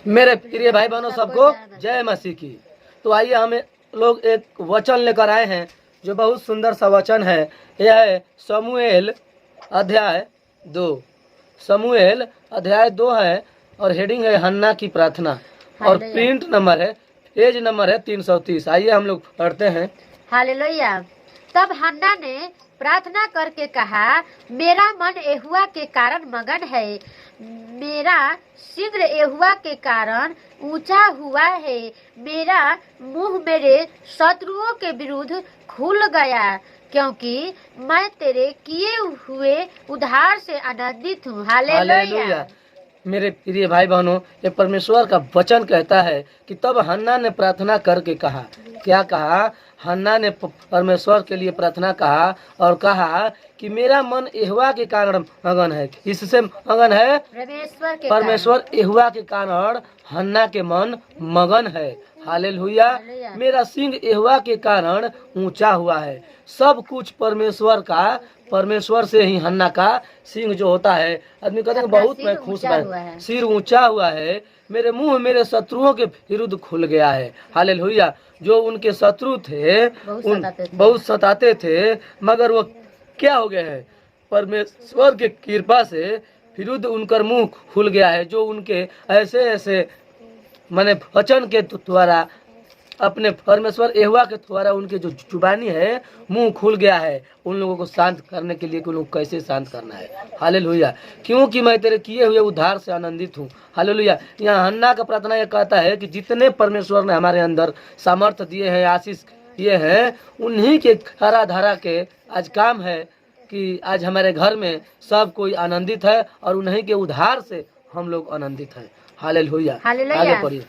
मेरे प्रिय भाई बहनों सबको जय मसीह की। तो आइए हम लोग एक वचन लेकर आए हैं जो बहुत सुंदर सा वचन है। यह है शमूएल अध्याय 2। शमूएल अध्याय 2 है और हेडिंग है हन्ना की प्रार्थना और प्रिंट नंबर है, पेज नंबर है 330। आइए हम लोग पढ़ते हैं। हालेलुया। तब हन्ना ने प्रार्थना करके कहा, मेरा मन यहोवा के कारण मगन है, मेरा शीघ्र यहोवा के कारण ऊंचा हुआ है, मेरा मुंह मेरे शत्रुओं के विरुद्ध खुल गया, क्योंकि मैं तेरे किए हुए उद्धार से आनंदित हूँ। हालेलुया। मेरे प्रिय भाई बहनों, ये परमेश्वर का वचन कहता है कि तब हन्ना ने प्रार्थना करके कहा, क्या कहा? हन्ना ने परमेश्वर के लिए प्रार्थना कहा और कहा कि मेरा मन यहोवा के कारण मगन है। इससे मगन है परमेश्वर यहोवा के कारण हन्ना के मन मगन है। हालेलुया। मेरा सिंह यहोवा के कारण ऊंचा हुआ है। सब कुछ परमेश्वर का, परमेश्वर से ही हन्ना का सिंह जो होता है, आदमी कहते हैं बहुत मैं खुश है, सिर ऊंचा हुआ है, मेरे मुंह मेरे शत्रुओं के विरुद्ध खुल गया है। हालेलुया। जो उनके शत्रु थे बहुत सताते थे, मगर वो क्या हो गए हैं? परमेश्वर के कृपा से विरुद्ध उनका मुंह खुल गया है। जो उनके ऐसे ऐसे माने वचन के द्वारा, अपने परमेश्वर यहोवा के द्वारा उनके जो जुबानी है मुंह खुल गया है, उन लोगों को शांत करने के लिए कि उन लोग कैसे शांत करना है। हालेलुया। क्योंकि मैं तेरे किए हुए उद्धार से आनंदित हूँ। हालेलुया। यहाँ हन्ना का प्रार्थना यह कहता है कि जितने परमेश्वर ने हमारे अंदर सामर्थ्य दिए हैं, आशीष दिए हैं, उन्हीं के धारा धारा के आज काम है कि आज हमारे घर में सब कोई आनंदित है और उन्हीं के उद्धार से हम लोग आनंदित हैं। हालेलुया। आगे पढ़िए।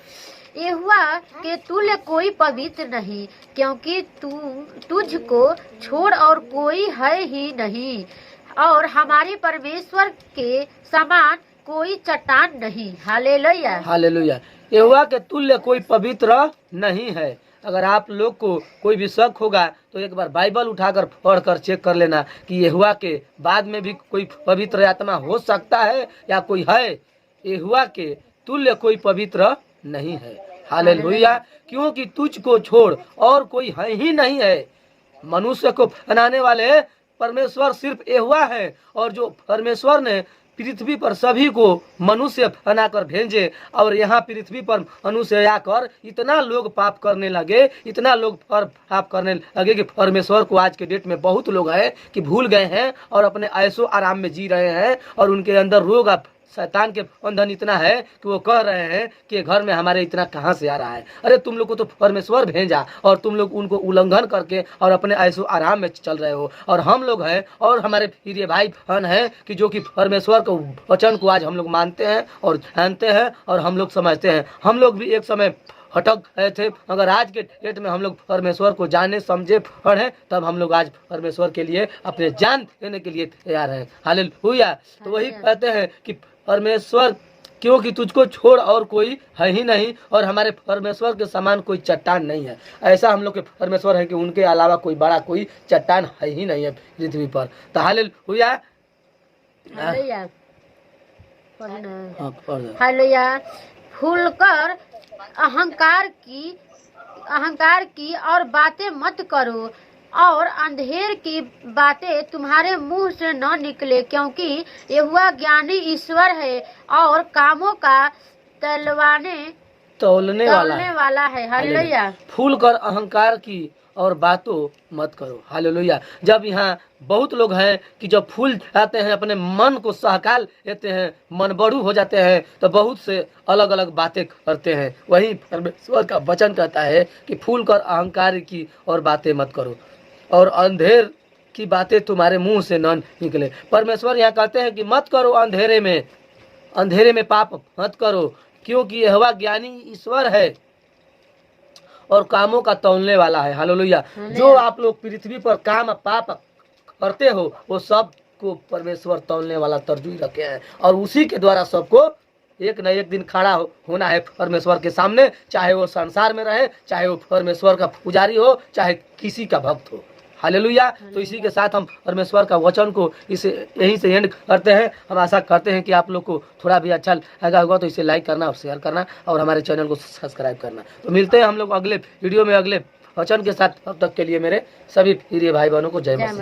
यहोवा के तुल्य कोई पवित्र नहीं, क्योंकि तुझको छोड़ और कोई है ही नहीं, और हमारे परमेश्वर के समान कोई चट्टान नहीं। हालेलुया। हालेलुया। यहोवा के तुल्य कोई पवित्र नहीं है। अगर आप लोग को कोई भी शक होगा तो एक बार बाइबल उठाकर पढ़कर चेक कर लेना कि यहोवा के बाद में भी कोई पवित्र आत्मा हो सकता है या कोई है। यहोवा के तुल्य कोई पवित्र नहीं है। हालेलुया। क्योंकि तुझको छोड़ और कोई है ही नहीं है। मनुष्य को बनाने वाले परमेश्वर सिर्फ यहोवा है, और जो परमेश्वर ने पृथ्वी पर सभी को मनुष्य बनाकर भेजे, और यहाँ पृथ्वी पर मनुष्य आकर इतना लोग पाप करने लगे, इतना लोग पाप करने लगे कि परमेश्वर को आज के डेट में बहुत लोग हैं कि भूल गए हैं और अपने ऐशो आराम में जी रहे हैं, और उनके अंदर रोग शैतान के बंधन इतना है कि वो कह रहे हैं कि घर में हमारे इतना कहाँ से आ रहा है। अरे तुम लोग को तो परमेश्वर भेजा और तुम लोग उनको उल्लंघन करके और अपने ऐशो आराम में चल रहे हो। और हम लोग हैं और हमारे प्रिय भाई बहन हैं कि जो कि परमेश्वर के वचन को आज हम लोग मानते हैं और जानते हैं और हम लोग समझते हैं। हम लोग भी एक समय भटक गए थे, मगर आज के डेट में हम लोग परमेश्वर को जाने समझे पढ़े, तब हम लोग आज परमेश्वर के लिए अपने जान देने के लिए तैयार हैं। हालेलुया। तो वही कहते हैं कि परमेश्वर, क्योंकि तुझको छोड़ और कोई है ही नहीं, और हमारे परमेश्वर के समान कोई चट्टान नहीं है। ऐसा हम लोग के परमेश्वर है कि उनके अलावा कोई बड़ा कोई चट्टान है ही नहीं है पृथ्वी पर। तो हालेलुया। हालेलुया। भूलकर अहंकार की और बातें मत करो, और अंधेर की बातें तुम्हारे मुंह से न निकले, क्योंकि यहोवा ज्ञानी ईश्वर है और कामों का तौलने वाला है। हालेलुया। फूल कर अहंकार की और बातों मत करो। हालेलुया। जब यहाँ बहुत लोग हैं कि जब फूल जाते हैं, अपने मन को सहका लेते हैं, मन बड़ू हो जाते हैं, तो बहुत से अलग अलग बातें करते हैं। वही परमेश्वर का वचन कहता है कि फूल कर अहंकार की और बातें मत करो, और अंधेर की बातें तुम्हारे मुंह से न निकले। परमेश्वर यहाँ कहते हैं कि मत करो अंधेरे में पाप मत करो, क्योंकि यहोवा ज्ञानी ईश्वर है और कामों का तौलने वाला है। हालेलुया। जो आप लोग पृथ्वी पर काम पाप करते हो, वो सब को परमेश्वर तौलने वाला तरजुई रखे हैं, और उसी के द्वारा सबको एक न एक दिन खड़ा होना है परमेश्वर के सामने, चाहे वो संसार में रहे, चाहे वो परमेश्वर का पुजारी हो, चाहे किसी का भक्त हो। हालेलुया। तो इसी के साथ हम परमेश्वर का वचन को इसे यहीं से एंड करते हैं। हम आशा करते हैं कि आप लोग को थोड़ा भी अच्छा लगा होगा, तो इसे लाइक करना और शेयर करना और हमारे चैनल को सब्सक्राइब करना। तो मिलते हैं हम लोग अगले वीडियो में अगले वचन के साथ। तब तक के लिए मेरे सभी प्रिय भाई बहनों को जय मसीह।